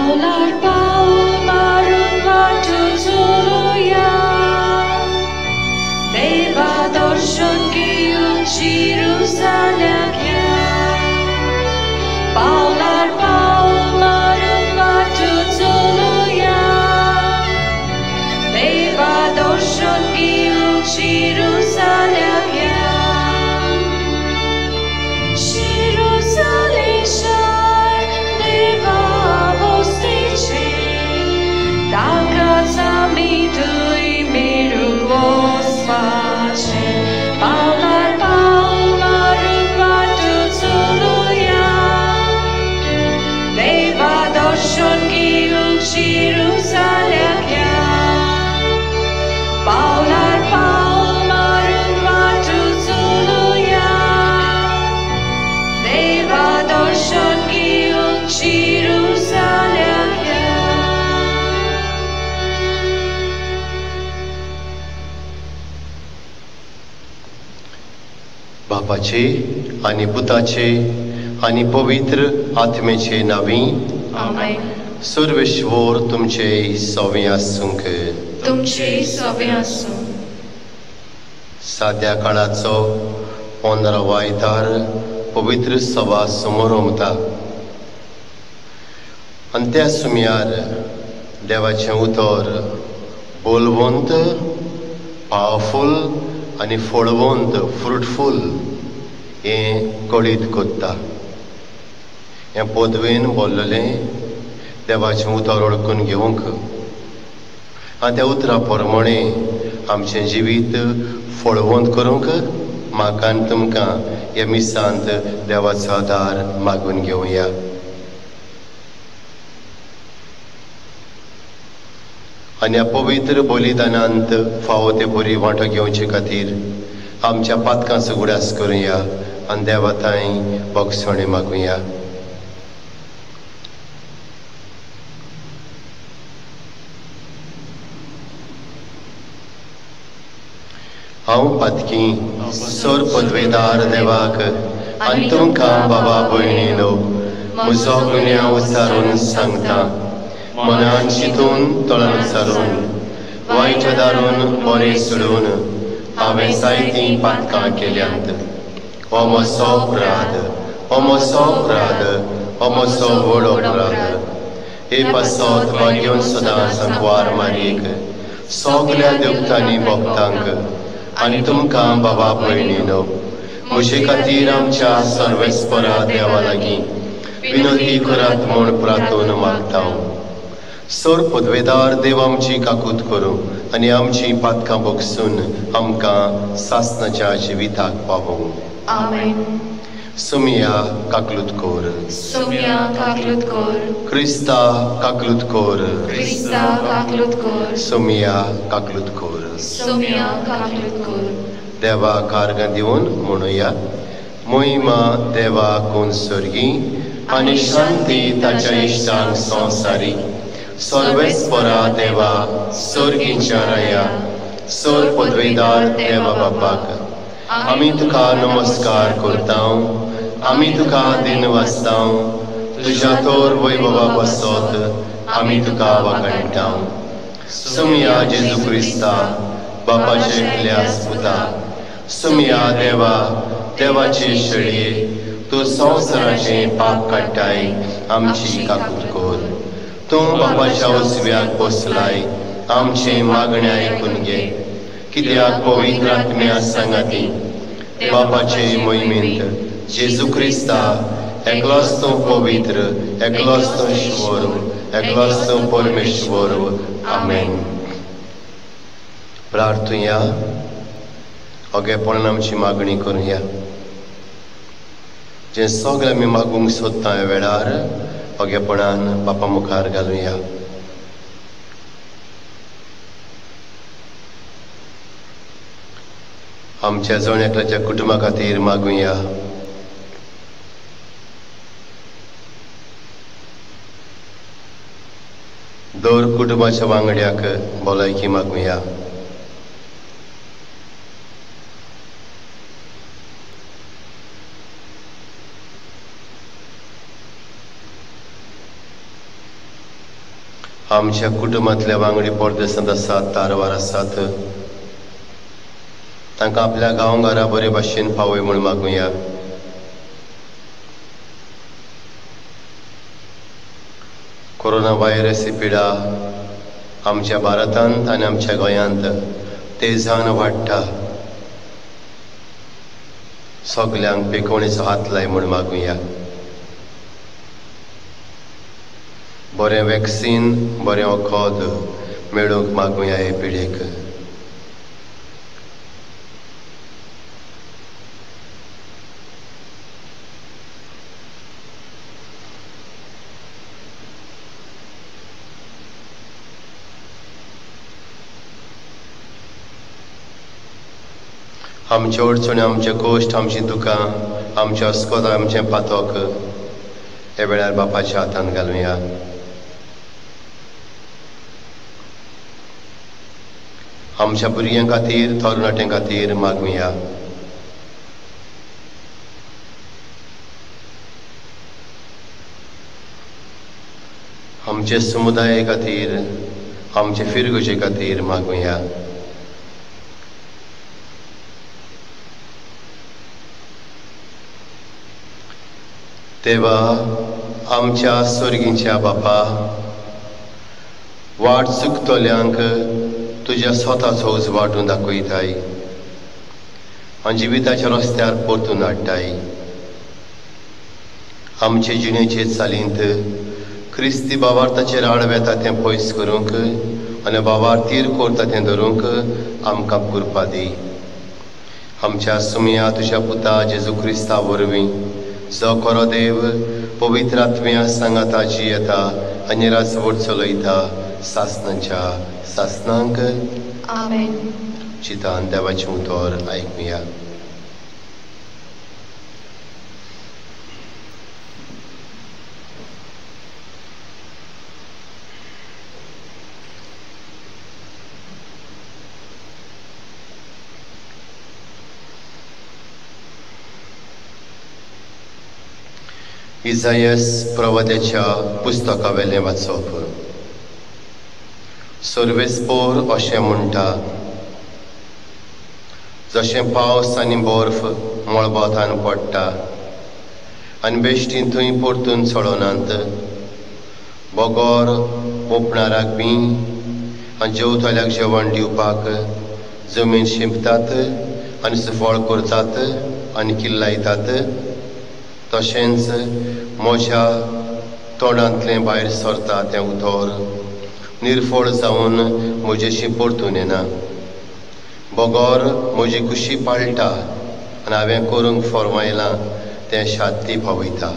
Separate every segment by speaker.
Speaker 1: Paular Paul marun vatu tuluya Deva darshan giyun Jerusalemya Paular Paul marun vatu tuluya Deva darshan giyun Jerusalemya
Speaker 2: बापाचे आणि पुताचे आणि पवित्र आत्मेचे नावी
Speaker 1: Amen.
Speaker 2: Sarveshwar तुमचे सवे आसूंक
Speaker 1: तुमचे सवे आसूं
Speaker 2: साध्या काळाचो 15वा आयतार पवित्र सभा समोर उमता आनी त्या सुमयार देवाचें उतर बोलवंत पावरफुल आनी फळवंत फ्रुटफूल हें कळीत कोत्ता हें पदवेन बोल्लेलें देवाचें उतर ओळखून घेवंक आनी त्या उतरा प्रमाणे आमचें जिवीत फळवंत करूंक म्हाका आनी तुमकां ह्या मिसांत देवाचो आदार मागून घेवया. आनी ह्या पवित्र बलिदानांत फावो ते बरी वांटो घेवचे खातीर आमच्या पातकांचो उगडास करुया आनी देवाताय बगसणे मागुया. हांव पातकी सोर पदवेदार देवाक आनी तुमकां बाबा भयणीनो म्हजो गुन्यांव उचारून सांगता. मनान चिंतून तळान विचारून वायट दारून बरें सोडून हांवें जायतीं पातकां केल्यांत. हो म्हजो अपराध, हो म्हजो अपराध, हो म्हजो व्हड अपराध. हे पासत मागेवन सदांच अंकवार मारीक सगल्या देवतांनी भक्तांक आनी तुमकां बाबा भयणीनो म्हजे खातीर आमच्या सर्वेस्परा देवा लागीं विनंती करात म्हूण प्रार्थना मागता. सोर पदवेदार देव आमची काकूत करूं आनी आमची पातकां बगसून आमकां सासणाच्या जिविताक पावूं.
Speaker 1: आमेन.
Speaker 2: सुमिया काकलूत कोर,
Speaker 1: सुमिया काकलूत कोर,
Speaker 2: क्रिस्ता काकलूत कोर,
Speaker 1: क्रिस्ता काकलूत कोर,
Speaker 2: सुमिया काकलूत कोर.
Speaker 1: सुमिया काकलूत कोर.
Speaker 2: देवा कारगां दिवन म्हणुया. मोहिमा देवा कोण सर्गी आनी शांती ताच्या इश्टांक संवसारी. सर्वेस्परा देवा सर्गीच्या राया सोर पदवेदार देवा बापाक आमी तुका नमस्कार करता. आमी तुका दिन वाजता. तुज्या तोर वैभवा बसत आमी तुका वाकणटा. सुमिया जेजू क्रिस्ता बापाचे एकल्यास पुता. सुमिया देवा देवाचे शेळये तूं संवसाराचे पाप काडटाय आमची काकूत कोर. तूं बापाच्या उजव्याक बसलाय आमचे मागणे आयकून घे. कित्याक पवित्र आत्म्या सांगाती बापाचे मोहिमेंत जेजू क्रिस्ता एकलोच तूं पवित्र, एकलोच तूं ईश्वर, एकलोच तूं परमेश्वर. आमेन. प्रार्थुया ओगेपणान आमची मागणी करुया. जे सगळें आमी मागूंक सोदता ह्या वेळार ओगेपणान बापा मुखार घालुया. आमच्या जण एकल्याच्या कुटुंबा खातीर मागुया. दर कुटुंबाच्या वांगड्याक भलायकी मागुया. आमच्या कुटुंबातल्या वांगडी परदेसांत आसात, तारवार आसात, तांकां आपल्या गांवघरा बरे भाशेन पावय म्हूण मागुया. कोरोना व्हायरस ही पिडा आमच्या भारतांत आनी आमच्या गोंयांत तेजान वाडटा. सगल्यांक बेकोणीचो हात लाय म्हूण मागुया. बरें वॅक्सीन, बरें वखद मेळूंक मागुया हे पिडेक. आमचे अडचणी, आमचे गोश्ट, आमची दुकां, आमचे अस्कोद, आमचे पातोक हे वेळार बापाच्या हातांत घालुया. आमच्या भुरग्यां खातीर, तरणाट्यां खातीर मागुया. आमचे समुदाया खातीर, आमचे फिरगुजे खातीर मागुया. देवा, आमच्या स्वर्गीच्या बापा, वाट चुकतल्यांक तुज्या स्वताचो उजवाडून दाखयताय आनी जिविताच्या रस्त्यार परतून हाडटाय. आमचे जिणेचे चालींत क्रिस्ती बावार्थाचेर आडव येता तें पयस करूंक आनी बावार्थीर कोरता तें धरूंक आमकां कृपा दी. आमच्या सुमया तुज्या पुता जेजू क्रिस्ता वरवीं जो खरो देव पवित्र आत्म्या सांगाताची येता आनी राजवट चलयता सासनांच्या सासनांक.
Speaker 1: आमेन.
Speaker 2: चितान देवाचें उतर आयकुया. इसायास प्रवाद्याच्या पुस्तकावेलें वाचप. सर्वेस्पोर अशें म्हणटा, जशें पावस आनी बर्फ मळबातान पडटा आनी बेश्टी थंय परतून चडोनात, बोगोर ओपणाराक बी आनी जेवतल्याक जेवण दिवपाक जमीन शिंपतात आनी सुफळ करतात आनी किल्लायतात, तशेंच म्हज्या तोंडांतलें भायर सरता तें उतर निर्फळ जावन म्हजेशी परतून येना. बोगोर म्हजी कुशी पाळटा आनी हांवें करूंक फरमायलां तें शांती पावयता.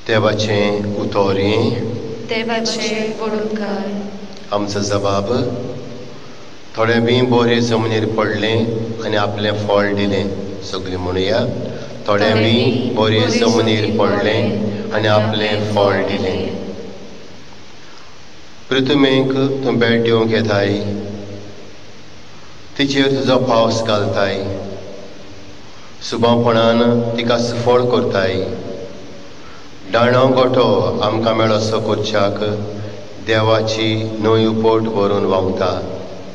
Speaker 2: देवाचें उतर
Speaker 1: देवाचें पळोवकार.
Speaker 2: आमचो जबाब. थोडे बी बरे जमनीर पडलें आनी आपलें फळ दिलें. सगळीं म्हणुया, थोडे बी बरे जमनीर पडलें आनी आपलें फळ दिलें. पृथ्वीक तूं बेट दिवंक येताय, तिचेर तुजो पावस घालताय, सुबावपणान तिका सुफळ करताय. डाणो गोठो आमकां मेळोसो करच्याक देवाची न्हंय उपट भरून व्हांवता.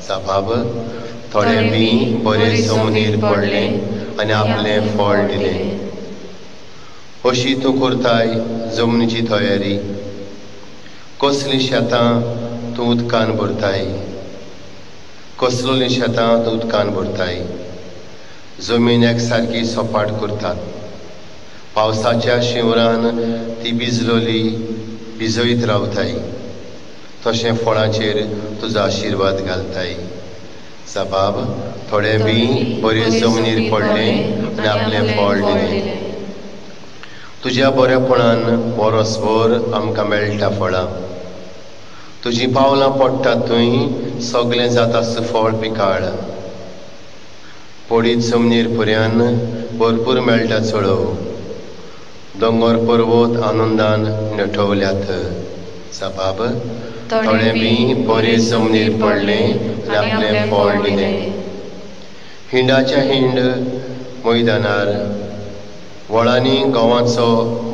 Speaker 2: जबाब. थोडे बी बरे जमनीर पडलें आनी आपलें फळ दिलें. अशी तूं करताय जमनीची तयारी. कसलीं शेतां तूं उदकान भरताय, कसलोलीं शेतां तूं उदकान भरताय. जमीन एकसारकी सपाट करतात. पावसाच्या शिवरान ती भिजयत रावताय. तशें फळांचेर तुजो आशिर्वाद घालताय. जबाब. थोडे बी बरे जमनीर पडलें आनी आपलें फळ दिलें. तुज्या बरेपणान वरसभर आमकां मेळटा फळां. तुजीं पावलां पडटात थंय सगळें जाता सुफळ पिकाळ. पडीत जमनीर पर्यान भरपूर मेळटा चळव. दोंगर पर्वत आनंदान नटवल्यात. जबाब. थोडे बी बरे जमनीर पडलें आनी आपलें फळ दिलें. हिंडाच्या हिंड मैदानार वळांनी गंवाचो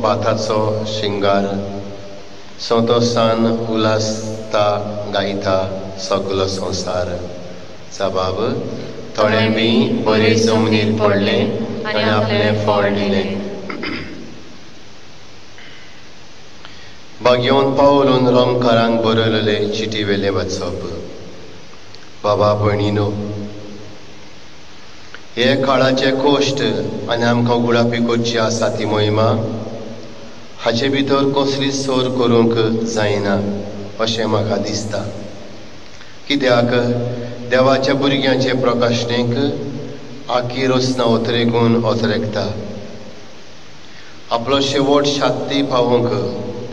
Speaker 2: भाताचो शिंगार संतोषान उलासता गायता सगलो संसार. जबाब थोडे बी बरे जमनीर पडले आनी आपलें फळ दिलें. बागयोन पावलून रोमकारांक बरयलेले चिटी वेले वचप. बाबा भयणीनो, हे काळाचे कोश्ट आनी आमकां उगडापी करची आसा ती मोहिमा हाचे भितर कसली सोर करूंक जायना अशें म्हाका दिसता. कित्याक देवाच्या भुरग्यांचे प्रकाशणेक आखी रोसना ओतरेकून ओतरेकता. आपलो शेवट शात्ती पावूंक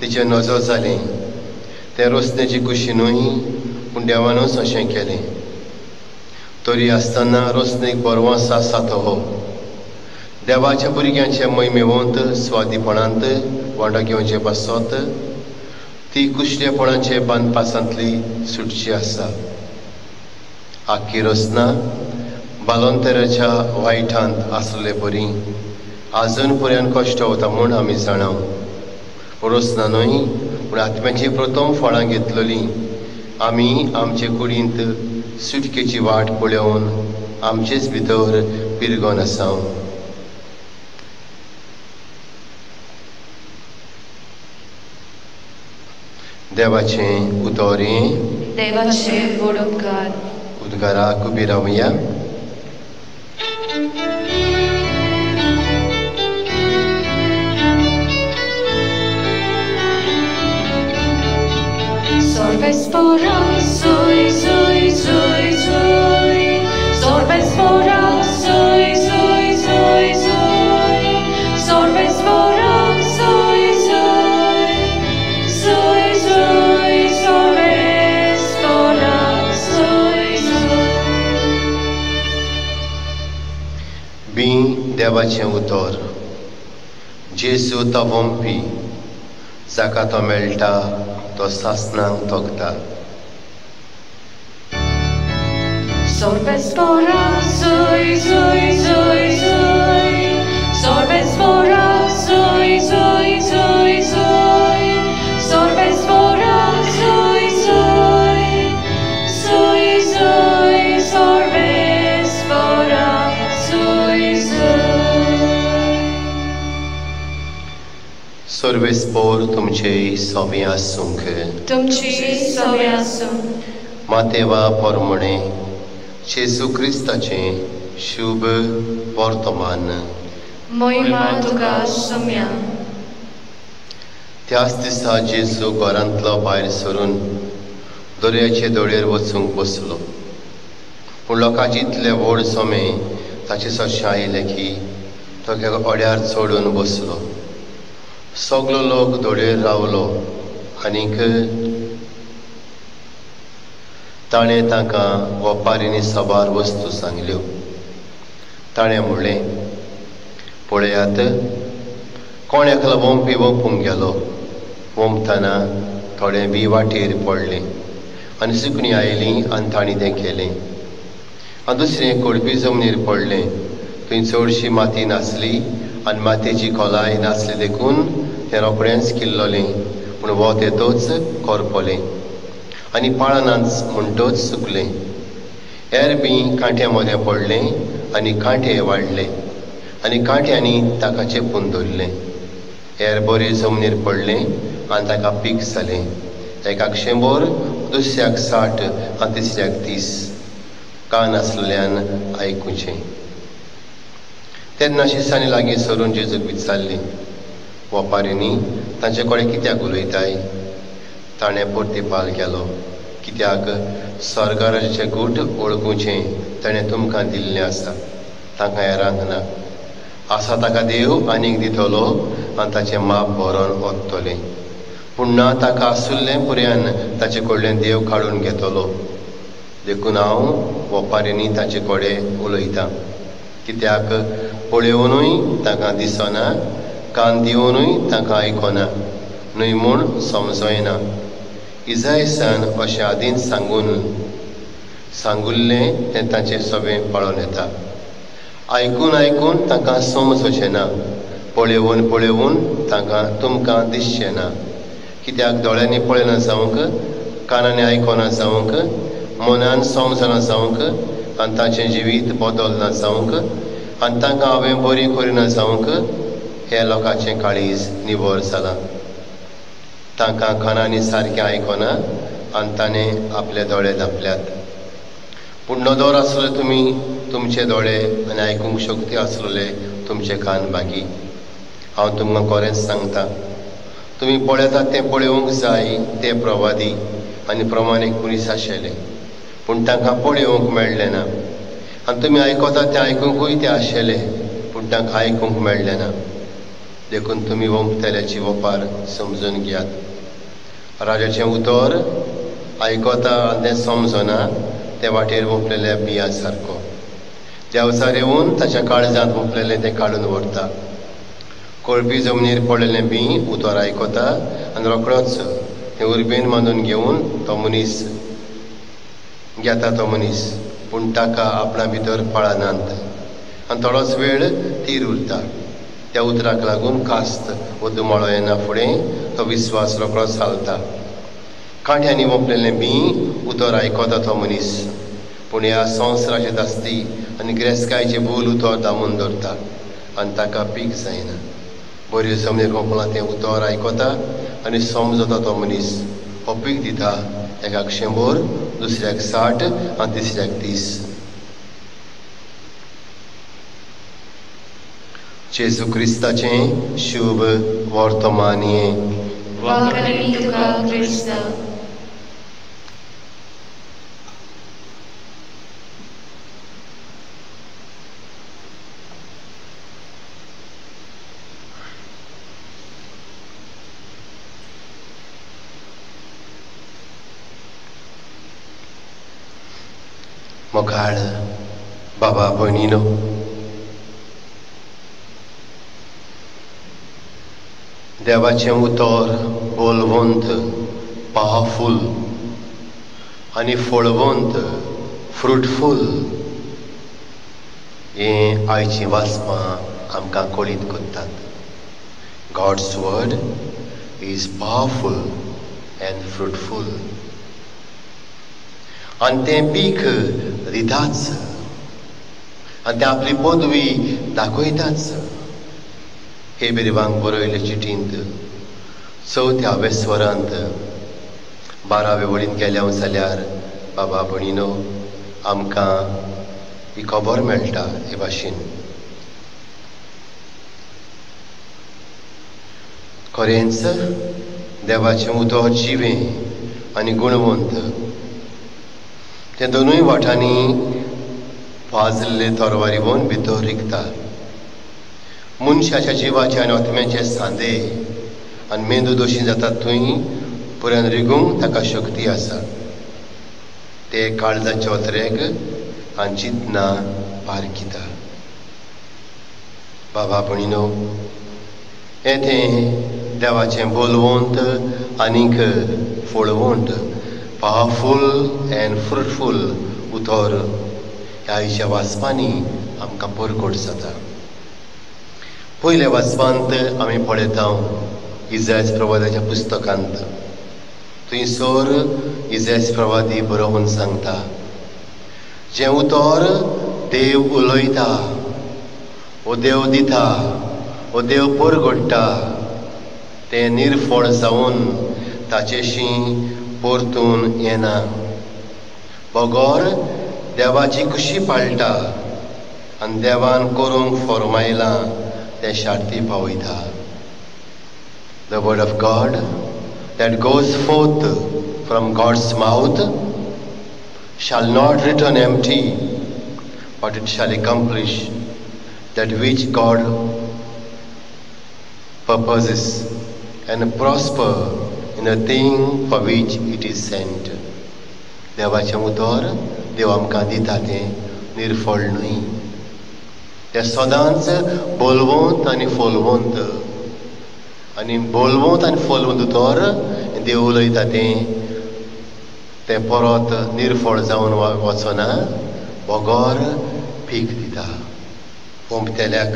Speaker 2: तिचे नजर जालें. ते रोसनेची कुशीनूय पूण देवानूच अशें केलें. तरी आसतना रोसनेक बरवंस आसा तो देवाच्या भुरग्यांचे मोहिमेवंत स्वादीपणांत वांटो घेवचे पासत ती कुशलेपणाचे बांदपासांतली सुटची आसा. आख्खी रोसना बालोंतेराच्या वायटांत आसले बरी आजून पर्यंत कश्ट वता म्हूण आमी जाणाव. रोसनानूय पूण आत्म्याची प्रथम फळां घेतलेली आमी आमचे कुडींत सुटकेची वाट पळोवन आमचेच भितर पिरगोन आसा. देवाचें उतोरें,
Speaker 1: देवाचे गोड उपकार.
Speaker 2: उद्गाराक उबी रावया.
Speaker 1: Sorbes fora, soi, soi, soi, soi. Sorbes fora, soi, soi, soi, soi. Sorbes fora, soi, soi. Soi, soi, sorbes fora, soi, soi.
Speaker 2: बी देवाचें उतर. जेजू तो वंपी जाका तो मेळटा तो सासणांक तोखता.
Speaker 1: Sorbes fora, soi, soi, soi, soi. Sorbes fora, soi, soi, soi, soi. Sorbes fora, soi, soi. Soi, soi, sorbes fora, soi, soi.
Speaker 2: सर्वेस्पोर तुमचे सोबी आसूंक.
Speaker 1: तुमची सवय आसूं.
Speaker 2: मातेवा पोरमणे जेजू क्रिस्ताचें शुभ वर्तमान.
Speaker 1: मोहिमा तुका सुम्या.
Speaker 2: त्याच दिसा जेजू घरांतलो भायर सरून दर्याचे दोळेर वचूंक बसलो. पूण लोकांचे इतले व्हड सोमे ताचे सरशें आयलें की तो एका ओड्यार चडून बसलो. सगलो लोक दोळेर रावलो आनीक ताणें तांकां वेपारींनी सबार वस्तू सांगल्यो. ताणें म्हणलें, पळयात, कोण एकलो वंपी वंपूंक गेलो. वंपतना थोडें बी वाटेर पडलें आनी सुकणीं आयलीं आनी तांणी तें केलें. आनी दुसरें कोडपी जमनीर पडलें. थंय चडशी माती नासली आनी मातयेची खोलाय नासली देखून तें रोखडेंच किल्लोलें पूण वत येतोच करपलें आनी पाळनाच म्हणटोच सुकलें. हेर बी कांट्या मदें पडलें आनी कांटे वाडले आनी कांट्यांनी ताका चेपून दवरलें. हेर बरे जमनीर पडलें आनी ताका पीक जालें. एकाक 100, दुसऱ्याक 60 आनी तिसऱ्याक 30. कान आसलेल्यान आयकुचें. तेन्ना शिसांनी लागीं सरून जेजूक विचारलें, वेपारींनी तांचे कडेन कित्याक उलयताय? ताणें परतिपाल केलो, कित्याक स्वर्गाराचें गूट वळखुचें ताणें तुमकां दिल्लें आसा, तांकां हेरांक ना. आसा ताका देव आनीक दितलो आनी ताचें माप भरोन वतलें. पूण ना ताका आसुल्लें पुर्यान ताचे कडल्यान देव काडून घेतलो. देखून हांव वेपारींनी ताचे कडेन उलयतां. कित्याक पळयोनूय तांकां दिसना, कान दिवनूय तांकां आयकना, न्हय म्हूण समजयना. इजायसान अशें आदींच सांगुल्लें तें ताचें सगळें पळोवन येता. आयकून तांकां समजचें ना, पळेवून पळेवून तुमकां दिसचें ना. कित्याक दोळ्यांनी पळयना जावंक, कानांनी आयकोना जावंक, मनान समजना जावंक आनी तांचें जिवीत बदलना जावंक आनी तांकां हांवें बरी करिना जावंक हे लोकांचें काळीज निवळ जालां. तांकां कानांनी सारकें आयकोना आनी ताणें आपले दोळे धांपल्यात. पूण नदर आसलेले तुमी तुमचे दोळे आनी आयकूंक शक्ती आसलेले तुमचे कान भागी. हांव तुमकां खरेंच सांगतां, तुमी पळयतात तें पळोवंक जाय ते प्रवादी आनी प्रमाणीक मनीस आशिल्ले, पूण तांकां पळोवंक मेळ्ळें ना. आनी तुमी आयकतात तें आयकूंकूय ते आशिल्ले, पूण तांकां आयकूंक मेळ्ळें ना. देखून तुमी वंपतेल्याची वपार समजून घेयात. राजाचें उतर आयकता आनी तें समजना ते वाटेर वंपलेल्या बिया सारको. देंवचार येवन ताच्या काळजांत वंपलेलें तें काडून व्हरता. कळपी जमनीर पडलेलें बी उतर आयकता आनी रोखडोच तें उर्बेन बांदून घेवन तो मनीस घेता तो मनीस, पूण ताका आपणा भितर पळनात आनी थोडोच वेळ तीर उरता. त्या उतराक लागून कास्त वो दुमाळो येना फुडें तो विस्वास रोखडोच हालता. कांट्यांनी वंपलेलें बी उतर आयकता तो मनीस, पूण ह्या संवसाराचे दास्ती आनी गिरेस्तकायेचे भूल उतर दामून दवरता आनी ताका पीक जायना. बऱ्यो जमनीर वंपलां तें उतर आयकता आनी समजता तो मनीस. हो पीक दिता, एकाक 100, दुसऱ्याक 60 आनी तिसऱ्याक 30. जेजू क्रिस्ताचें शुभ वर्तमान हें.
Speaker 1: वखरी तुका क्रिस्त.
Speaker 2: मोखाळ बाबा भयणीनो, देवाचें उतर बोलवंत, पावरफूल आनी फळवंत, फ्रुटफूल हें आयचीं वाचपां आमकां कळीत करतात. God's word is powerful and fruitful. आनी तें पीक दिताच आनी तें आपली पदवी दाखयताच. हे बिरवांक बरयले चिटींत 4व्या स्वरांत 12व्या वळींत गेल्या जाल्यार बाबा भयणीनो आमकां ही खबर मेळटा हे भाशेन. खरेंच देवाचें उतर जिवें आनी गुणवंत. ते दोनूय वाटांनी वाजलेले तरवारीवन भितर रिगता. मनशाच्या जिवाचे आनी आत्म्याचे सांदे आनी मेंदू दोशी जातात थंय पुरान रिगूंक ताका शक्ती आसा. ते काळजाचे ओतरेक आनी चिंतना पारखिता. बाबा भयणीनो, हें तें देवाचें बोलवंत आनीक फळवंत, पावरफूल एंड फ्रुटफूल उतर ह्या आयच्या वाचपांनी आमकां परगट जाता. पयल्या वाचपांत आमी पळयता इजायास प्रवादाच्या पुस्तकांत. थंयसर इजायास प्रवादी बरोवन सांगता, जें उतर देव उलयता, वो देव दिता, वो देव परगडटा, तें निर्फळ जावन ताचेशी परतून येना. बगोर देवाची कुशी पाळटा आनी देवान करूंक फरमायलां तें शार्ती पावयता. The word of God that goes forth from God's mouth shall not return empty, but it shall accomplish that which God purposes and prosper in a thing for which it is sent. देवाचें उतर देव आमकां दिता तें निर्फळ न्हय. तें सदांच बोलवंत आनी फलवंत. आनी बोलवंत आनी फलवंत उतर देव उलयता तें परत निर्फळ जावन वचना, बगोर पीक दिता. वंपतेल्याक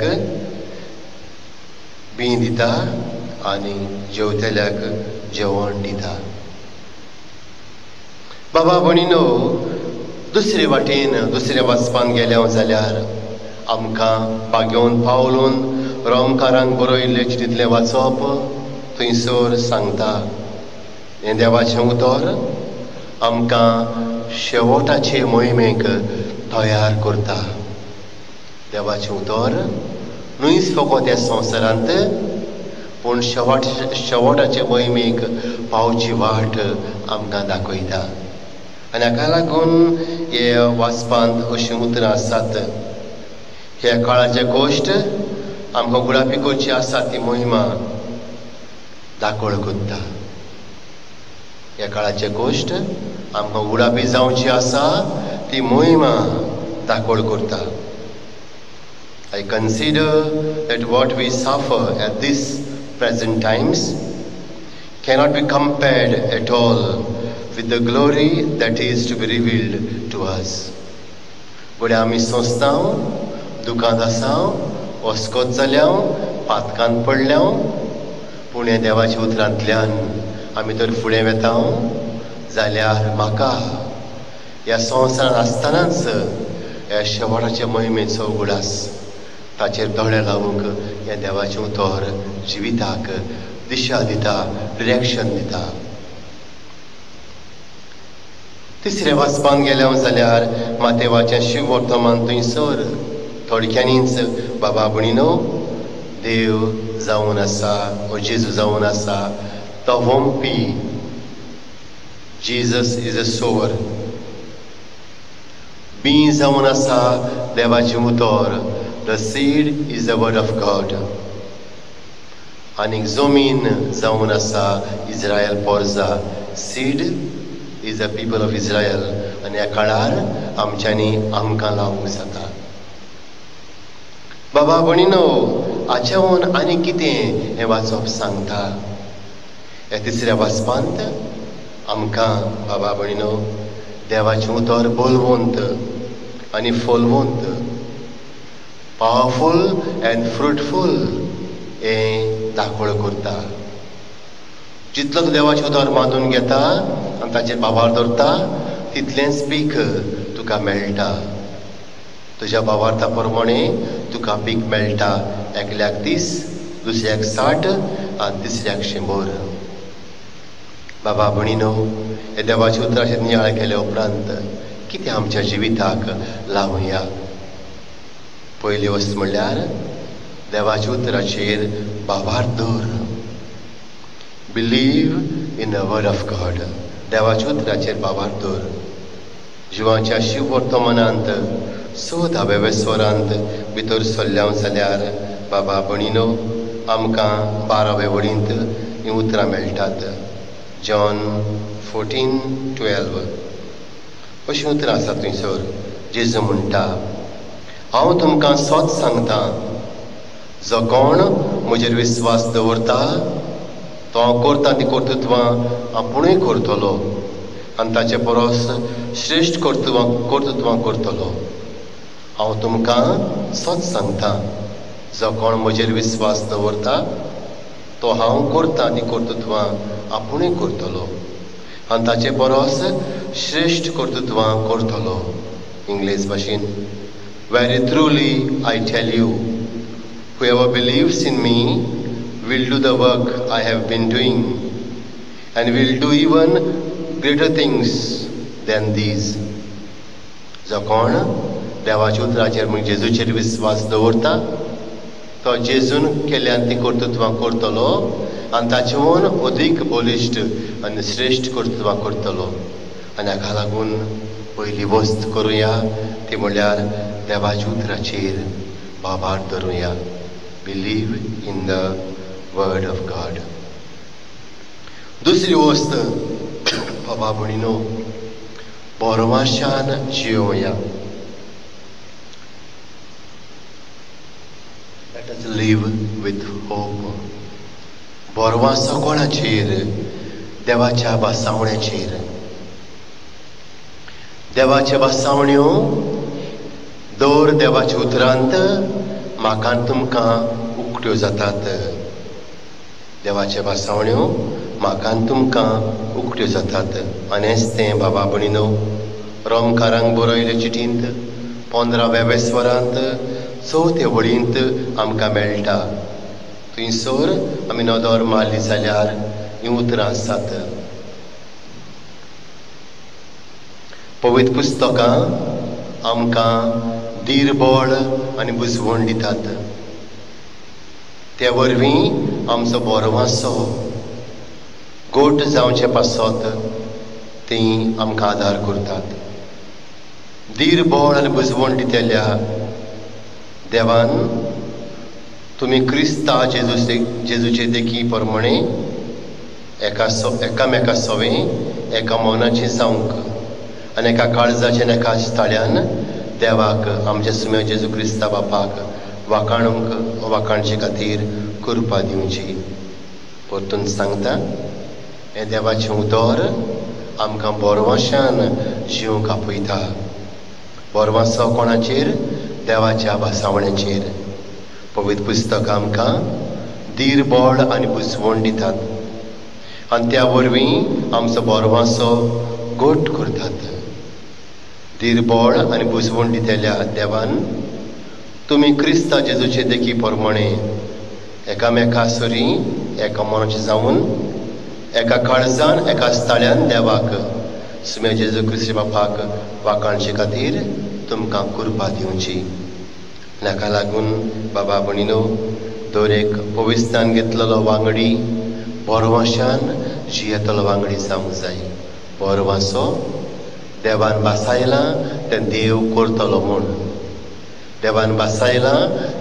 Speaker 2: बी दिता आनी जेवतेल्याक जेवण दिता. बाबा भणीनो, दुसरे वाटेन दुसऱ्या वचपान गेल्या जाल्यार आमकां बागेवन पावलून रोमकारांक बरयल्ले चिठींतलें वाचप थंयसर सांगता. हें देवाचें उतर आमकां शेवटाचे मोहिमेक तयार करता. देवाचें उतर न्हूच फकत ह्या संवसारांत पूण शेवटाचे मोहिमेक पावची वाट आमकां दाखयता. आनी हाका लागून हे वाचपांत अशीं उतरां आसात. ह्या काळाचे गोश्ट आमकां गुळापी करची आसा ती मोहिमा दाखोळ करता. ह्या काळाचे गोश्ट आमकां उडापी जावची आसा ती मोहिमा दाखोळ करता. I consider that what we suffer at these present times cannot be compared at all with the glory that is to be revealed to us. घोडे आमी सोंसतांव, दुखांत आसांव, वस्कोत जाल्याव, पातकांत पडल्याव, पूण हे देवाच्या उतरांतल्यान आमी तर फुडें वेताव जाल्यार म्हाका ह्या संवसारांत आसतनाच ह्या शेवटाच्या मोहिमेचो उगडास ताचेर दोळे लावूंक ह्या देवाचें उतर जिविताक दिशा दिता, डिरेक्शन दिता. तिसऱ्या वाचपान गेल्या जाल्यार मातेवाचें शिव वर्तमान थंयसर थोडक्यांनीच बाबा भणीनो, देव जावन आसा वो जेजू जावन आसा तो वोंपी. Jesus is a sower. बी जावन आसा देवाचें उतर. The seed is the word of God. आनी जमीन जावन आसा इस्रायल पोरजा. Seed is the people of Israel. आनी ह्या काळार आमच्यांनी आमकां लावूंक जाता. बाबा भणीनो, हाचेवन आनी कितें हें वाचप सांगता. ह्या तिसऱ्या वाचपांत आमकां बाबा भणीनो देवाचें उतर बोलवंत आनी फोलवंत, पावरफूल एंड फ्रुटफूल हें दाखोळ करता. जितलो देवाचें उतर मानून घेता आनी ताचेर बाबार दवरता तितलेंच पीक तुका मेळटा. तुज्या बाबार्था प्रमाणें तुका पीक मेळटा. एकल्याक 30, दुसऱ्याक 60 आनी तिसऱ्याक 100. बाबा भणीनो, हे देवाच्या उतराचेर नियाळ केल्या उपरांत कितें आमच्या जिविताक लावया. पयली वस्त म्हणल्यार देवाच्या उतराचेर बाबार दवर. Believe in the word of God. देवाच्या उतराचेर बाबार दवर. जिवाच्या शिव वर्तमानांत 6 स्वरांत भितर सरल्या जाल्यार बाबा भणीनो आमकां 12 वडींत हीं उतरां मेळटात. जॉन 14:12 अशीं उतरां आसा थंयसर. जेजू म्हणटा, हांव तुमकां सोच सांगता, जो कोण म्हजेर विस्वास दवरता तो हांव करता ती कर्तृत्वां आपुणूय करतलो आनी ताचे परस श्रेश्ठ कर्तृत्वां करतलो. हांव तुमकां सोच सांगता, जो कोण म्हजेर विस्वास दवरता तो हांव करता ती कर्तृत्वां आपुणूय करतलो आनी ताचे परस श्रेश्ठ कर्तृत्वां करतलो. इंग्लीश भाशेन, very truly I tell you, whoever believes in me will do the work I have been doing and will do even greater things than these. जो कोण देवाच्या उतराचेर म्हणजे जेजूचेर विस्वास दवरता तो जेजून केल्यान ती कर्तृत्वां करतलो आनी ताचेवन अदीक बलिश्ट आनी श्रेश्ठ कर्तृत्वां करतलो. आनी हाका लागून पयली वस्त करुया ती म्हणल्यार देवाच्या उतराचेर बाबार धरुया. Believe in the word of God. दुसरी वस्त बाबा भणीनो बोरमाशान जियोया. Let us live with hope. बोरवासो कोणाचेर? देवाच्या बासावण्याचेर. देवाच्या बासावण्यो दर देवाच्या उतरांत म्हाका तुमकां उक्त्यो जातात. देवाचे भासावण्यो म्हाका आनी तुमकां उक्त्यो जातात. आनी हेच तें बाबा भयणीनो रोमकारांक बरयले चिठींत 15व्या वेस्वरांत 4थ्ये वळींत आमकां मेळटा. थंयसर आमी नदर मारली जाल्यार हीं उतरां आसात. पवित्र पुस्तकां आमकां धीरबळ आनी बुजवण दितात. त्या वरवीं आमचो बरो वासो गोट जावचे पासत तीं आमकां आदार करतात. धीरबळ आनी बुजवण दितेल्या देवान तुमी क्रिस्ता जेजूचे देखी प्रमाणे एकामेका सवें एका मनाची जावंक आनी एका काळजाचे एका ताळ्यान देवाक आमच्या सुम्या जेजू क्रिस्ता बापाक वाखाणचे खातीर कृपा दिवची. परतून सांगता हें देवाचें उतर आमकां बोरवाशान जिवंक आपयता. बोरवासो कोणाचेर? देवाच्या भासावण्याचेर. पवित्र पुस्तक आमकां धीरबळ आनी बुजवण दितात आनी त्या वरवीं आमचो बोरवासो गोट करतात. धीरबळ आनी बुजवण दितेल्या देवान तुमी क्रिस्ता जेजूचे देखी प्रमाणे एकामेका सरी एका मनाचे जावन एका काळजान एका ताळ्यान देवाक सुम्या जेजू क्रिस्त बापाक वाखाणचे खातीर तुमकां कृपा दिवची. नाका लागून बाबा भयणीनो दर एक पवित्रान घेतलेलो वांगडी बोरवाशान जियेतलो वांगडी जावंक जाय. बोरवासो देवान बासायलां तें देव करतलो म्हूण. देवान बासायलां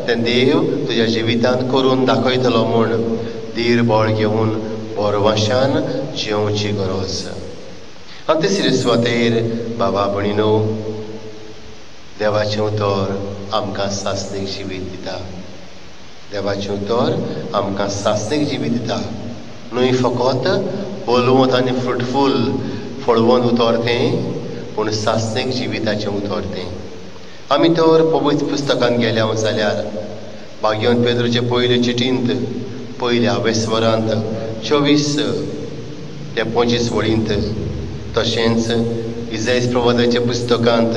Speaker 2: तें देव तुज्या जिवितांत करून दाखयतलो म्हूण धीरबळ घेवन बोरवाशान जिवची गरज. आनी तिसरे सुवातेर बाबा भयणीनो देवाचें उतर आमकां सासणीक जिवीत दिता. देवाचें उतर आमकां सासणीक जिवीत दिता. न्हय फकत बोलवंत आनी फ्रुटफूल फळवंत उतर तें, पूण सासणीक जिविताचें उतर तें. आमी तर पवित्र पुस्तकांत गेल्या जाल्यार भाग्यवंत पेद्रूचे पयले चिठींत पयल्या वेस्वरांत 24 ते 25 वळींत, तशेंच इसायास प्रवादाच्या पुस्तकांत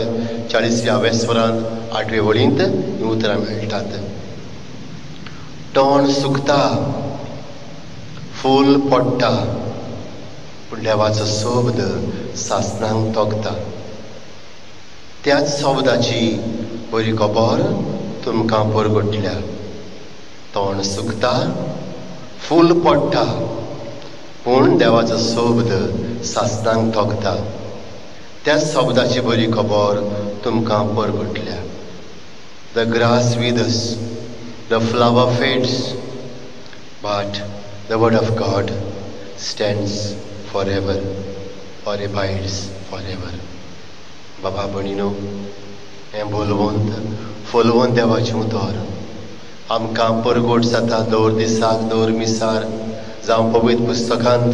Speaker 2: 40व्या वेस्वरांत 8वे वळींत हीं उतरां मेळटात. तोंड सुकता, फूल पडटा, पूण देवाचो शब्द सासणांक तोगता. त्याच शब्दाची बरी खबर तुमकां परगटल्या. तोंड सुकता, फूल पडटा, पूण देवाचो शब्द सासणांक तोगता. त्याच शब्दाची बरी खबर तुमकां परगटल्या. The grass withers, the flower fades, but the word of God stands forever or abides forever. बाबा भयणीनो हें बोलवंत फुलवंत देवाचें उतर आमकां परगट जाता दर दिसाक दर मिसार जावं पवित्र पुस्तकांत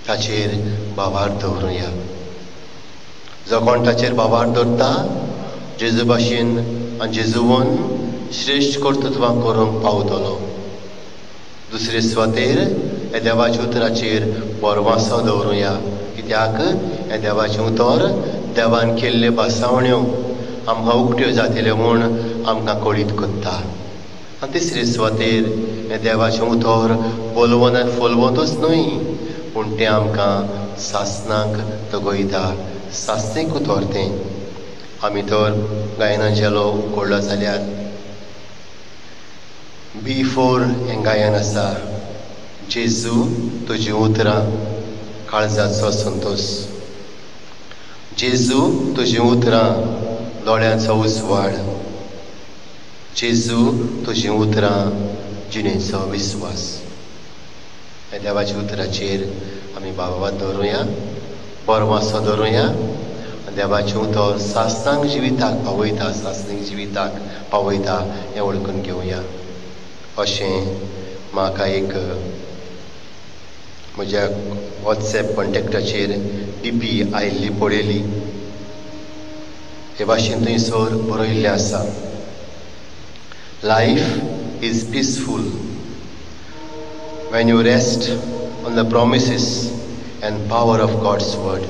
Speaker 2: ताचेर बाबार दवरुया. जो कोण ताचेर बाबार दवरता जेजू भाशेन आनी जेजूवन श्रेश्ठ कर्तृत्वां करूंक पावतलो. दुसरे सुवातेर हे देवाच्या उतराचेर बोरवासो दवरुया. कित्याक हे देवाचें उतर देवान केल्ले भासावण्यो आमकां उक्त्यो जातल्यो म्हूण आमकां कळीत करता. आनी तिसरे सुवातेर हे देवाचें उतर बोलवंत आनी फुलवंतूच न्हय, पूण तें आमकां सासणांक तगयता. सासणीक उतर तें. आमी तर गायनान जेलो उकडलो जाल्यार B4 हें गायन आसा. जेजू तुजीं उतरां काळजाचो संतोश. जेजू तुजीं उतरां दोळ्यांचो उजवाड. जेजू तुजीं उतरां जिणेचो विस्वास. ह्या देवाच्या उतराचेर आमी बाबाबाद दवरुया, बोरवासो दवरुया. देवाचें उतर सासणांक जिविताक पावयता, सासणीक जिविताक पावयता हें वळखून घेवया. अशें म्हाका एक म्हज्या वॉट्सॅप कॉन्टॅक्टाचेर DP आयिल्ली पळयली. हे भाशेन थंयसर बरयल्लें आसा, life is peaceful when you rest on the promises and power of God's word.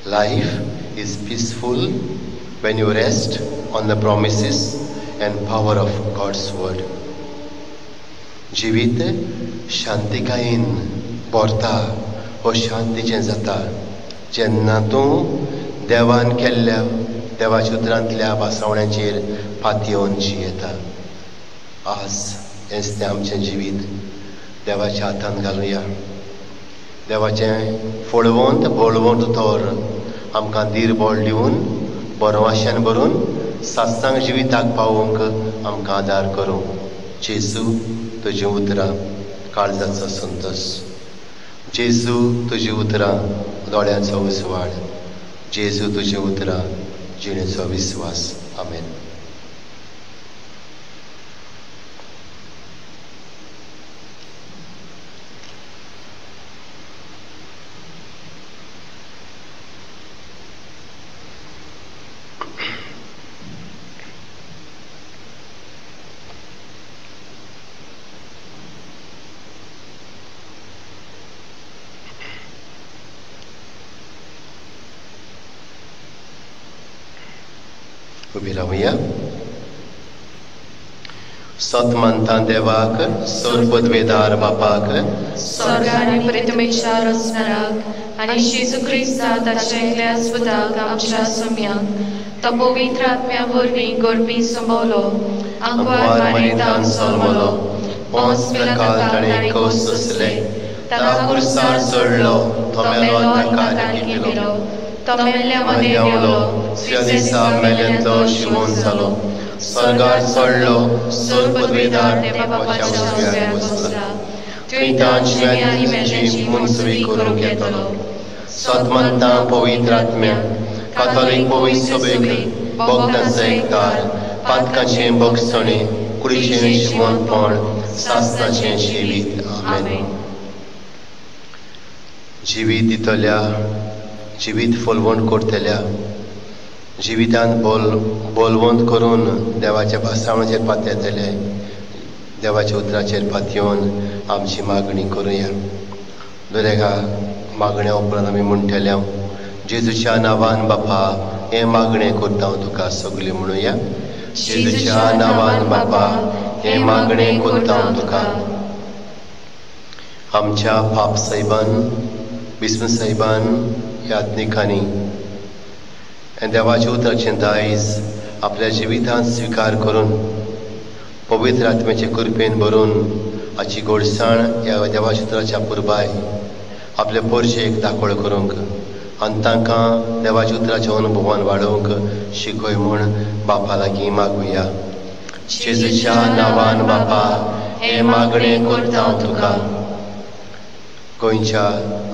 Speaker 2: Life is peaceful when you rest on the promises and power of God's word. जिवीत शांतिकायेन भरता व शांतीचें जाता जेन्ना तूं देवान केल्ल्या देवाच्या उतरांतल्या भासावण्याचेर पातयेवन जियेता. आज हेंच तें आमचें जिवीत देवाच्या हातांत घालुया. देवाचें फळवंत बळवंत उतर आमकां धीर बोळ दिवन बरो आशेन भरून सासांग जिविताक पावोवंक आमकां आदार करूं. जेजू तुजी उतरां काळजाचो संतोश. जेजू तुजी उतरां दोळ्याचो उजवाड. जेजू तुजी उतरां जिणेचो विस्वास. आमेन. उबी रावया. सतमंता देवाक सोरपदवेदार बापाक
Speaker 1: स्वर्गाने परितमेच्या रचनाराक आणि जेजू क्रिस्ता ताच्या एकल्या स्वताक आमच्या सम्याक तो पवित्र आत्म्या वरवीं घडपी संभवलो आंकवार मारितान सोलमलो पोंस पिलाताक ताणें कोस सोंसले ताका कुर्सार चडलो तो मेलो ताका तांणी गेलो तो मेल्ल्या मध्ये देवलो श्री दिसा मेल्यांतलो शिवोन जालो स्वर्गार चडलो सोरपदवेदार देवा बापाच्या उजव्यार बसला थंय तांची आनी मेल्यांची मनसुबी करूंक येतलो. सतमंता पवित्र आत्म्या कातोलीक पवित्र सभेक भक्तांचो एककार पातकाचें भक्षणे कुडीचें शिवणपण सासणाचें जिवीत. आमेन. जिवीत दितल्या जिवीत फलवंत करतल्या जिवितांत बोलवंत करून देवाच्या भासावण्याचेर पातयतले देवाच्या उतराचेर पातयेवन आमची मागणी करुया. दुरेगा मागण्या उपरांत आमी म्हणटल्या जेजूच्या नांवान बापा हे मागणें करता हांव तुका सगळी म्हणुया. जेजूच्या नांवान बापा हे मागणें करता हांव तुका. आमच्या पाप साहेबान विस्म साहेबान याज्ञिकांनी देवाच्या उतराचें दायज आपल्या जिवितांत स्विकार करून पवित्र आत्म्याचे कृपेन भरून हाची घोडसाण ह्या देवाच्या उतराच्या पुरबाय आपल्या पोरशेक दाखोळ करूंक आनी तांकां देवाच्या उतराच्या अनुभवान वाडोवंक शिकय म्हूण बापा लागीं मागुया. जेजूच्या नांवान बापा हे मागणें करता हांव तुका. गोंयच्या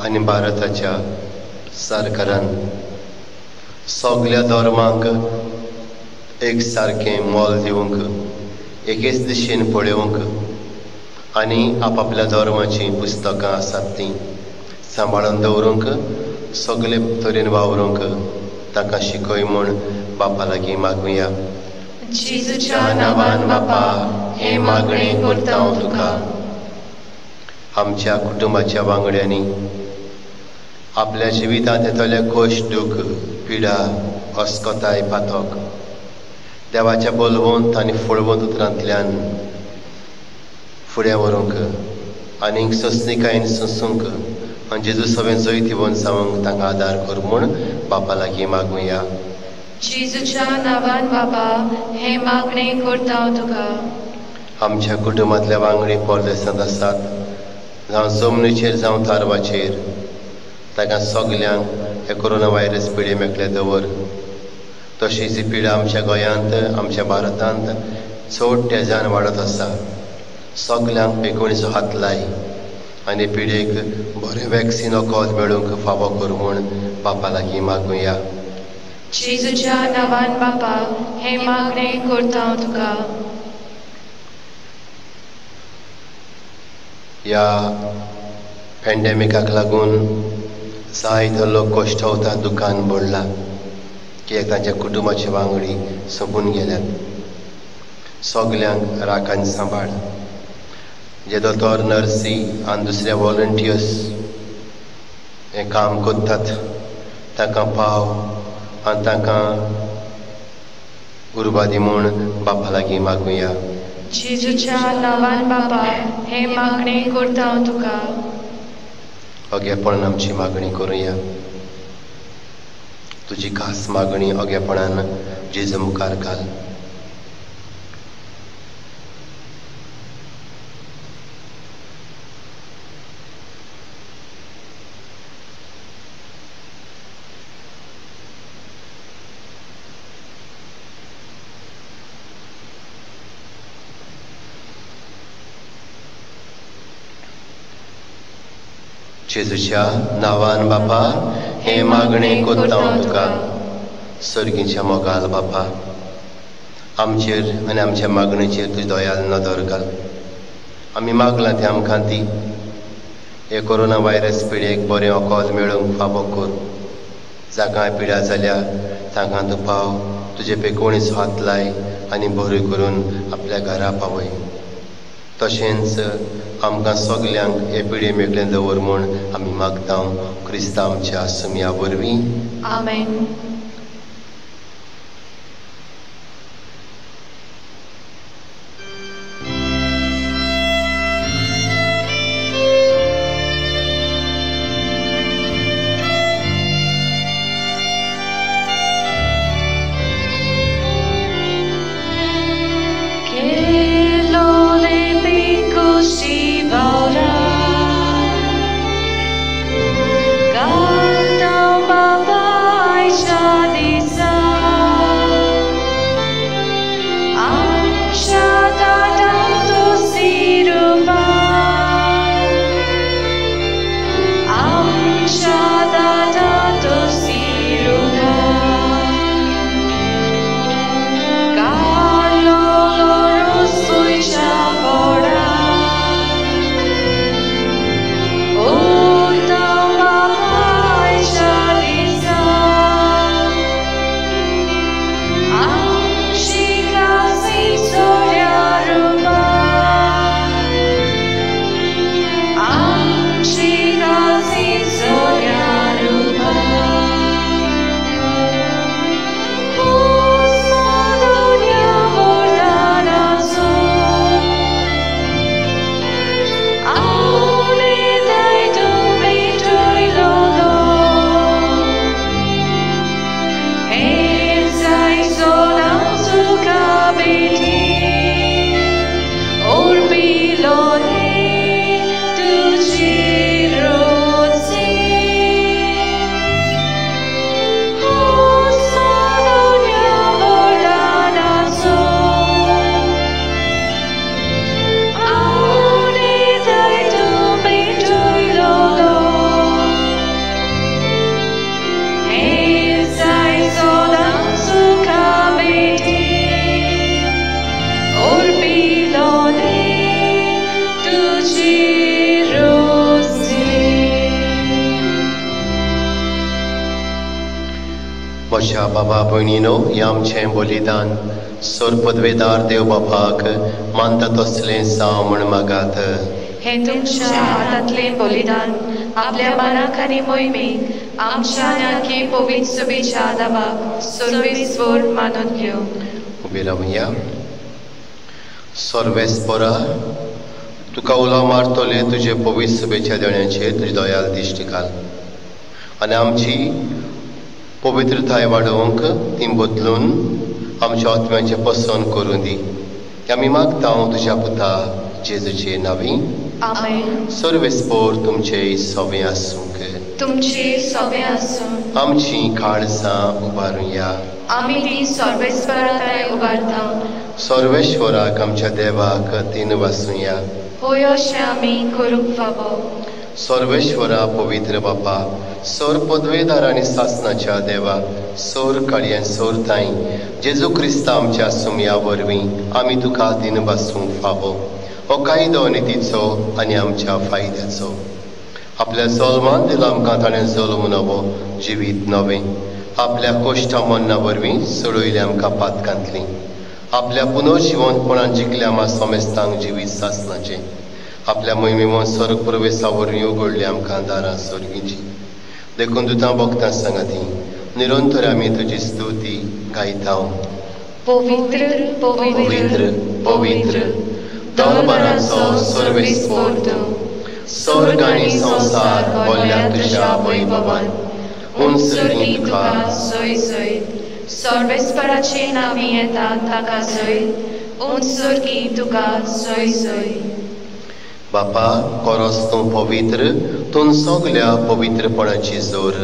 Speaker 1: आनी भारताच्या सरकारान सगळ्या धर्मांक एक सारकें मोल दिवंक एकेच दिशेन पळोवंक आनी आपापल्या धर्माची पुस्तकां आसात तीं सांबाळून दवरूंक सगळे तरेन वावरूंक ताका शिकय म्हूण बापा लागीं मागुया. जेजूच्या नांवान बापा हे मागणें करता हांव तुका.
Speaker 2: आमच्या कुटुंबाच्या वांगड्यांनी आपल्या जिवितांत येतले कश्ट दूख पिडा अस्कोताय पातक देवाच्या बोलवंत आनी फळवंत उतरांतल्यान फुडें व्हरूंक आनीक सोंसणीकायेन सोंसूंक आनी जेजू सवें जैत येवन जावंक तांकां आदार कर म्हूण बापा लागीं मागुया.
Speaker 1: जेजूच्या नांवान बापा हे मागणें करता हांव तुका.
Speaker 2: आमच्या कुटुंबांतल्या वांगडी परदेसांत आसात जावं जमनीचेर जावं तारवाचेर ताका सगल्यांक हे कोरोना व्हायरस पिडे मेकळे दवर. तशीच ही पिडा आमच्या गोंयांत आमच्या भारतांत चड तेजान वाडत आसा. सगल्यांक बेगोणीचो हात लाय आनी पिडेक बरें वॅक्सिन वखद मेळूंक फावो कर म्हूण बापा लागीं मागुया.
Speaker 1: जेजूच्या नांवान बापा हे मागणें करता हांव तुका.
Speaker 2: ह्या पॅन्डेमिकाक लागून जायतो लोक कश्टावता दुकान बुडला कित्याक तांच्या कुटुंबाचे वांगडी सोंपून गेल्यात. सगल्यांक राखान सांबाळ. जे दोतोर नर्सी आनी दुसऱ्या वॉलंटियर्स हें काम करतात तांकां पाव आनी तांकां उर्बा म्हूण बापा लागीं मागुया.
Speaker 1: जेजूच्या नांवान बापा हे मागणी करता हांव तुका.
Speaker 2: ओगेपणान आमची मागणी करुया. तुजी खास मागणी ओगेपणान जेजू मुखार घाल. जेजूच्या नांवान बापा हे मागणे कोत्ता हांव तुका. सर्गीच्या मोगाल बापा आमचेर आनी आमच्या मागणेचेर तुजी दयाल नदर घाल. आमी मागलां तें आमकां दी. हे कोरोना व्हायरस पिडेक बरें ओकोल मेळोवंक फावो कर. जागाय पिड्या जाल्यार तांकां तूं पाव. तुजे पेकोणीचो हात लाय आनी बऱ्यो करून आपल्या घरा पावय. तशेंच आमकां सगल्यांक हे पिडे मेकळें दवर म्हूण आमी मागता क्रिस्ता आमच्या सुमया वरवीं.
Speaker 1: आमेन.
Speaker 2: म्हज्या बाबा भयणीनो, हें आमचें बलिदान सोर पदवेदार देव बापाक मानता तसलें जावं म्हूण मागात.
Speaker 1: हे तुमच्या हातांतलें बलिदान आपल्या मानाक आनी मोहिमेक आमच्या नाकी पवित्र सभेच्या आदाबाक सर्वेस्वर मानून घेव.
Speaker 2: उबे रावया. सर्वेस्परा तुका उलो मारतले तुजे पवित्र सभेच्या देण्याचेर तुजी दयाल दिश्टी घाल आनी आमची पवित्रताय वाडोवंक ती बदलून आमच्या आत्म्याचें पसंद करून दी. आमी मागता तुज्या पुता जेजूचे नांवी.
Speaker 1: आमेन.
Speaker 2: सर्वेस्पोर तुमचे सवें आसूंक.
Speaker 1: तुमची सवें आसूं.
Speaker 2: आमची काळजां उबारुया.
Speaker 1: आमी ती सर्वेस्पराताय उबारता.
Speaker 2: सर्वेश्वराक आमच्या देवाक तीन वासुया.
Speaker 1: होय अशें आमी करूंक फावो.
Speaker 2: सर्वेश्वरा पवित्र बापा, सोर पदवेदार आनी सासनाच्या देवा, सोर काळयें सोर ताई जेजू क्रिस्ता आमच्या सुमया वरवीं आमी तुका दिन बसूंक फावो. हो कायदो नितीचो आनी आमच्या फायद्याचो. आपल्या जल्मान दिला आमकां ताणें जल्म नवो जिवीत नवें आपल्या कोश्टा मन्ना वरवीं सोडयलें आमकां पातकांतलीं. आपल्या पुनर्जिवंतपणान जिखल्या आमा सोमेस्तांक जिवीत सासनाचें आपल्या मोहिमेमो स्वर्ग प्रवेशावरवीं उगडली आमकां दारां स्वर्गीची देखून दुतां भोगतां सांगाती निरंतर आमी तुजी स्तुती गायता.
Speaker 1: पवित्र पवित्र पवित्र दरबाराचो सर्वेस्पर तूं, स्वर्ग आनी संसार भरल्या तुज्या वैभवान. उंचरगी तुका जय जय, सर्वेस्पराची नांवीं येतात ताका जय. उंचरगी तुका जय जय.
Speaker 2: बापा कोरोस तूं पवित्र, तूं सगल्या पवित्रपणाची जोर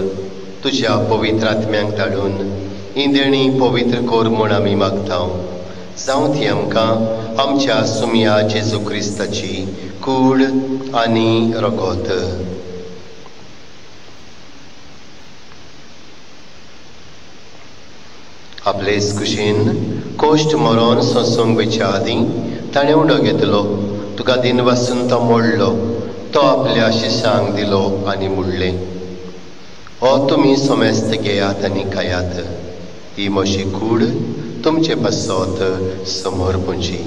Speaker 2: तुज्या पवित्र आत्म्यांक धाडून ही देणी पवित्र कोर म्हूण आमी मागता. जावं ती आमकां आमच्या सुमया जेजू क्रिस्ताची कूड आनी रगत. आपलेच कुशीन कोश्ट मरोन सोंसूंक वयच्या आदीं ताणें उडो घेतलो, तुका दिन वासून तो मोडलो, तो आपल्या शिशांक दिलो आनी मुडलें. हो तुमी सोमेस्त घेयात आनी खायात, ही म्हशी कूड तुमचे पासत समोर पुंजी.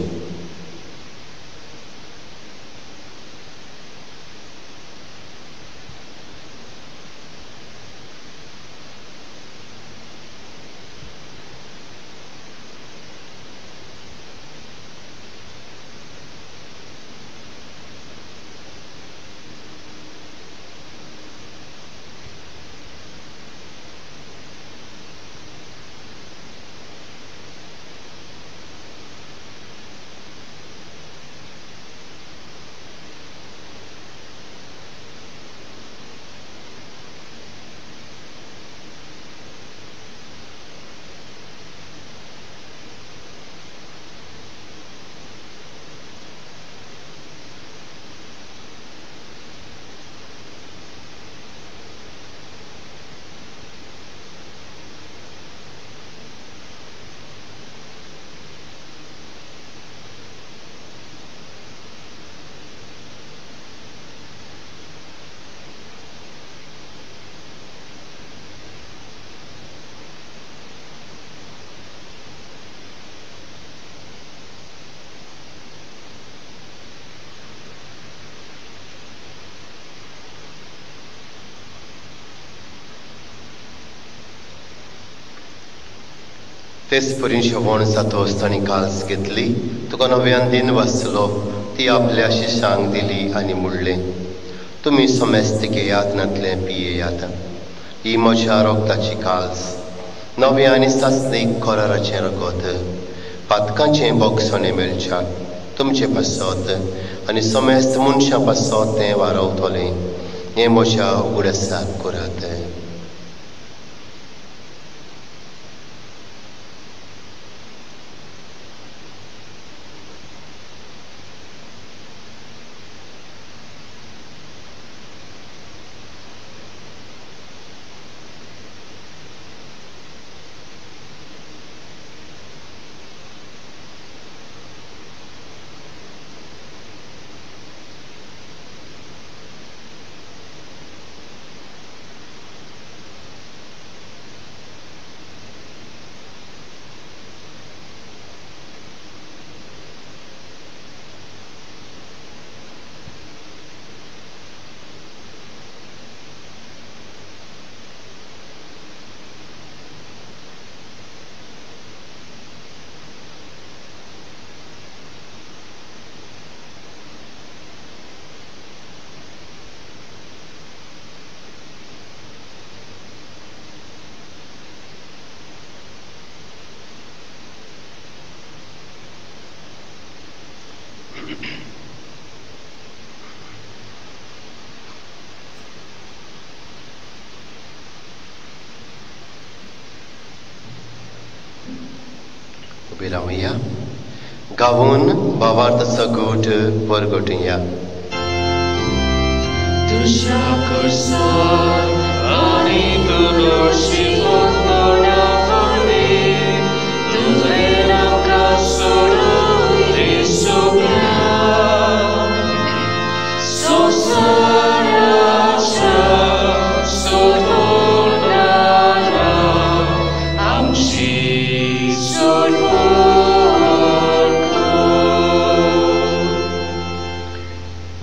Speaker 2: तेच परीन शेवण जातोच तांणी काल्स घेतली, तुका नव्यान दिन वाचलो, ती आपल्या शिशांक दिली आनी मुडलें. तुमी सोमेस्त घेयात नातलें पियेयात, ही म्हज्या रोगताची काल्स, नवें आनी सासणीक कोराराचें रगत, पातकांचें बोगसोणें मेलच्याक तुमचे पासत आनी सोमेस्त मनशां पासत तें वारवतलें. हें म्हज्या उगडसाक करात. Biramaya, Gavun, Bavarta Sagut, Porgotinya.
Speaker 1: Tushakursar, Ani Tudorshivon Pornavani, Tuveram Kasuru, Risubya, Sosaracha, Sodornara, Amshi,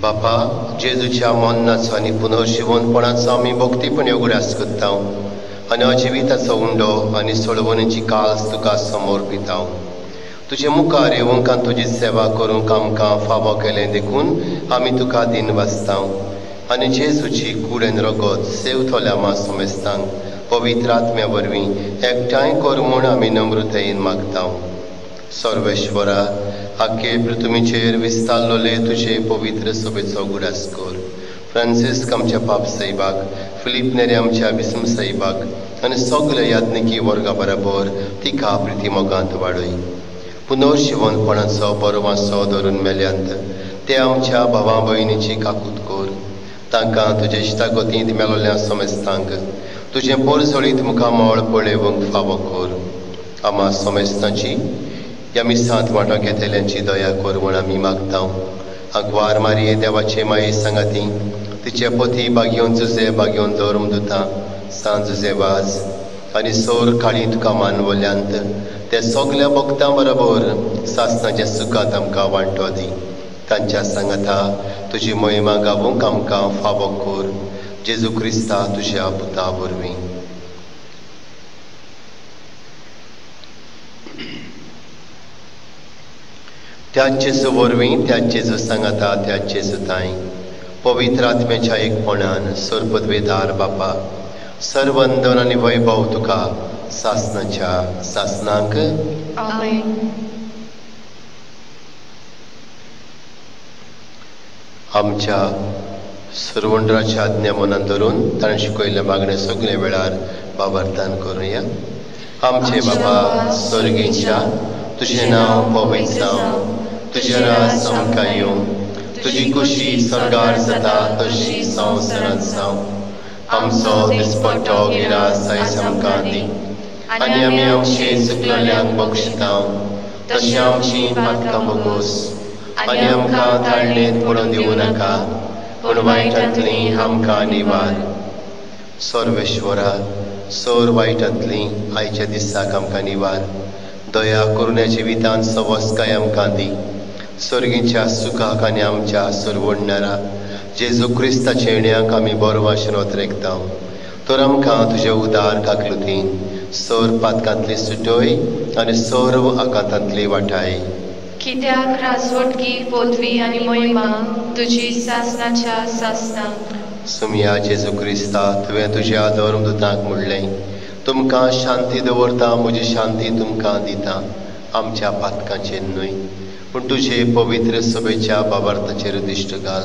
Speaker 2: बापा जेजूच्या मोन्नाचो आनी पुनर्शिवनपणाचो आमी भक्तीपणे उगडास करता आनी अजिविताचो उंडो आनी सोडवणीची काळज तुका समोर पिता. तुजे मुखार येवंक आनी तुजी सेवा करूंक आमकां फावो केलें देखून आमी तुका दिन वाचता आनी जेजूची कुडेन रगत सेवथोल्या मासुमेस्तांक पवित्र आत्म्या वरवीं एकठांय कर म्हूण आमी नम्रतायेन मागता. सर्वेश्वरा आख्खे पृथ्वीचेर विस्तारलोले तुजे पवित्र सभेचो उगडास कर. फ्रांसिस्क आमच्या पाप साहिबाक, फिलीप नेरे आमच्या बिस्म साहिबाक आनी सगल्या याज्ञिकी वर्गा बरोबर तिका प्रितीमोगांत वाडय. पुनर्शिवनपणाचो बरो वांसो धरून मेल्यांत ते आमच्या भावां भयणीची काकूट कर. तांकां तुजे इश्टागतींत मेलोल्या समेस्तांक तुजें पोरजोळीत मुखामोळ पळेवंक फावो कर. आमा समेस्तांची ह्या मिसांत वांटो घेतल्यांची दया कर म्हूण आमी मागता. आग्वार मारये देवाचे माये सांगाती तिचे पती बागयोन जुजे बागयोन धर्म दुता सांज जुजे वाज आनी सोर काळी तुका मानवल्यांत ते सगल्या भक्तां बरोबर सासणाच्या सुखांत आमकां वांटो दी. तांच्या सांगाता तुजी महिमा गावूंक आमकां फावो कर. जेजू क्रिस्ता तुज्या पुता वरवीं. त्याच जेजू वरवीं त्याच जेजू सांगाता त्याच जेजू ताई पवित्र आत्म्याच्या एकपणान सर्पद्वेदार बापा सर्वंदन आनी वैभव तुका सासणाच्या सासनांक.
Speaker 1: आमेन.
Speaker 2: आमच्या सर्वंडराच्या आज्ञा मनान धरून ताणें शिकयल्ल्या मागण्या सगळे वेळार बाबार्थान करुया. आमचे बाबा स्वर्गीच्या तुजें नांव पवित्र जावं, तुजें राज आमकां येवं, तुजी कुशी स्वर्गार जाता तशी संवसारांत जावं. आमचो दिसपट्टो गिरास आयज आमकां दी आनी आमी आमचे चुकलेल्यांक बक्षिता तशी आमची पातकां बगोस आनी आमकां ताळणेंत पडून दिवं नाका पूण वायटांतली आमकां निवार. सर्वेश्वरा सोर वायटांतली आयच्या दिसाक आमकां निवार. दया करून ह्या जिवितांत सवस्काय आमकां दी. सर्गीच्या सुखाक आनी आमच्या सर्वोडणारा जेजू क्रिस्ताच्या येण्याक आमी बरो भाशेन वतरेकता. तर आमकां तुजे उदार काकलुतीन सोर पातकांतली सुटय आनी सर्व आकांतांतली वाटाय.
Speaker 1: कित्याक राजवटकी पदवी आनी महिमा तुजी सासणाच्या सासनांक.
Speaker 2: सुमया जेजू क्रिस्ता तुवें तुज्या धर्मदुतांक म्हणलें तुमकां शांती दवरता म्हजी शांती तुमकां दिता. आमच्या पातकांचेर न्हय पूण तुजे पवित्र सभेच्या बाबार्थाचेर दिश्ट घाल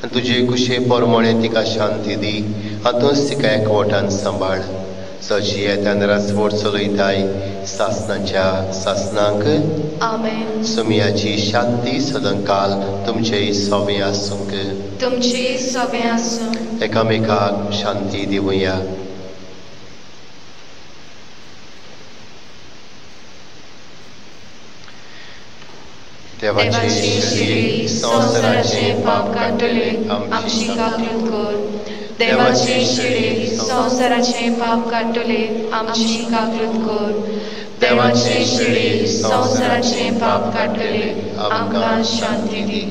Speaker 2: आनी तुजे कुशे परमणे तिका शांती दी. हातूंच तिका एकवटान सांबाळ. सची येत्यान राजवट चलयताय सासणाच्या सासनांक.
Speaker 1: आमेन.
Speaker 2: सुमयाची शांती सदांकाल तुमचे सोबे आसूंक.
Speaker 1: तुमचे सोबे आसूं.
Speaker 2: एकामेकाक शांती दिवया. देवाचे शिरी संवसाराचे पाप काडटले
Speaker 1: आमची काकूट कर. देवाचे शिरी संवसाराचे पाप काडटले आमची काकूट कर. देवाचे शिरी संवसाराचे पाप काडटले आमकां शांती दी.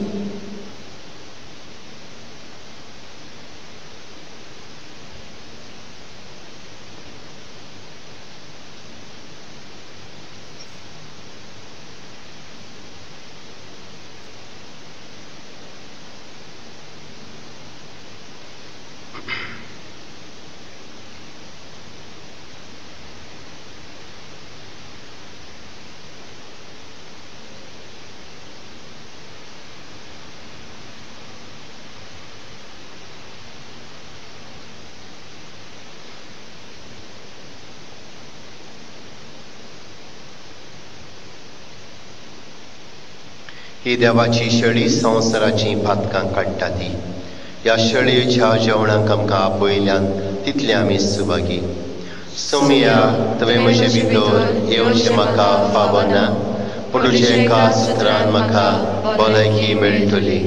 Speaker 2: ही देवाची शेळी संवसाराची पातकां काडटा ती. ह्या शेळयेच्या जेवणाक आमकां आपयल्यान तितले आमी सुभागी. सुमया तुवें म्हजे भितर येवचें म्हाका फावो ना पूण तुजे एका सुत्रान म्हाका भलायकी मेळटली.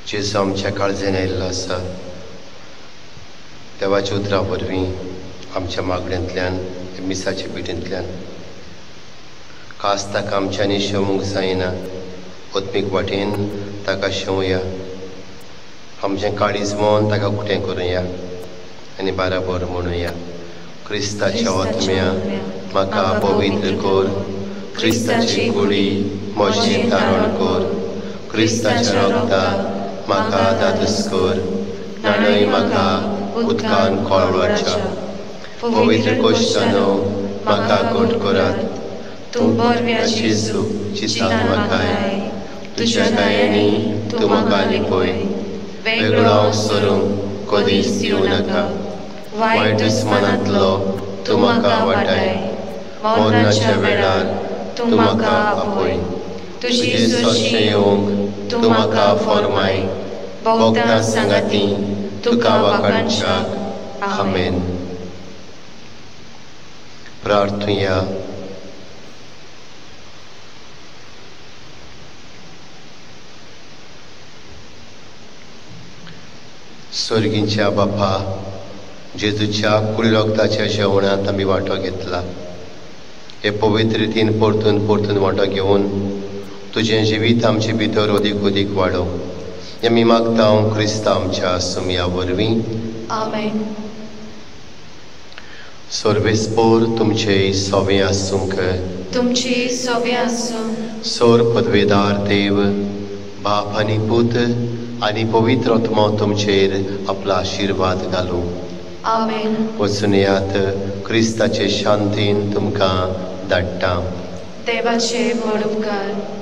Speaker 2: जेजू आमच्या काळजेन आयिल्लो आसा, देवाच्या उतरां वरवीं आमच्या मागण्यांतल्यान मिसाच्या पिठेंतल्यान खास ताका आमच्यांनी शेवूंक जायना, ओत्मीक वाटेन ताका शेवया, आमचें काळीज मोन ताका कुटें करुया आनी बाराबर म्हणुया. क्रिस्ताच्या ओतम्या म्हाका पवित्र कोर, क्रिस्ताची कुडी म्हजें धारण कोर, क्रिस्ताच्या रोगताक म्हाका दादूस कोर, नाणय म्हाका उदकान कळवाच्या. पवित्र कोश्टानो म्हाका गोड करात, तूं बरव्या जेजू चितान म्हाकाय, तुज्या गायांनी तूं म्हाका लिपय. वेगळो हांव सरूंक कधीच दिवं नाका, वायट दुस्मानांतलो तूं म्हाका वाटाय. मरणाच्या वेळार तूं म्हाका आपय, तुजे सोंशे येवंक तूं म्हाका फर्माय. भोगतां सांगाती तुका वाखाणच्याक. आमेन. प्रार्थुया. स्वर्गींच्या बापा, जेजूच्या कुडी रोगताच्या जेवणांत आमी वांटो घेतला. हे पवित्र रितीन परतून परतून वांटो घेवन तुजें जिवीत आमचे भितर अदीक अदीक वाडोव. आमी मागता क्रिस्ता आमच्या सुमया वरवीं.
Speaker 1: आमेन.
Speaker 2: सर्वेस्पोर तुमचे सोवें आसूंक.
Speaker 1: तुमची सोवें आसूं.
Speaker 2: सोर पदवेदार देव, बाप आनी पूत आनी पवित्र आत्मा तुमचेर आपलो आशिर्वाद घालूं.
Speaker 1: आमेन.
Speaker 2: वचून येयात, क्रिस्ताचे शांतीन तुमकां धाडटा.
Speaker 1: देवाचे व्हड उपकार.